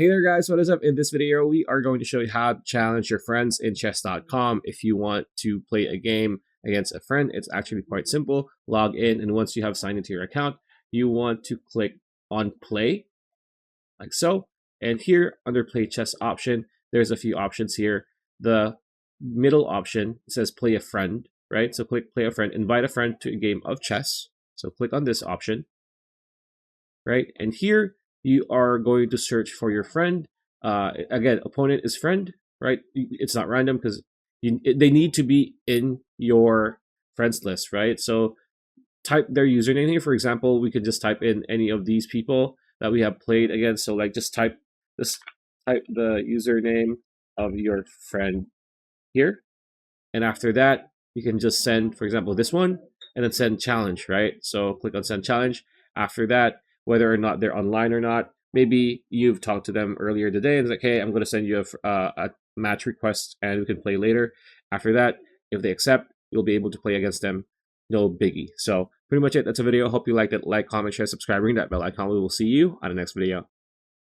Hey there guys, what is up? In this video, we are going to show you how to challenge your friends in chess.com. If you want to play a game against a friend, it's actually quite simple. Log in, and once you have signed into your account, you want to click on play, like so. And here under play chess option, there's a few options here. The middle option says play a friend, right? So click play a friend, invite a friend to a game of chess. So click on this option, right? And here you are going to search for your friend. Again, opponent is friend, right? It's not random because they need to be in your friends list, right? So type their username here. For example, we could just type in any of these people that we have played against. So like just type the username of your friend here. And after that, you can just send, for example, this one, and then send challenge, right? So click on send challenge. After that, whether or not they're online or not, maybe you've talked to them earlier today and it's like, hey, I'm going to send you a match request and we can play later. After that, if they accept, you'll be able to play against them. No biggie. So pretty much it. That's a video. Hope you liked it. Like, comment, share, subscribe, ring that bell icon. We will see you on the next video.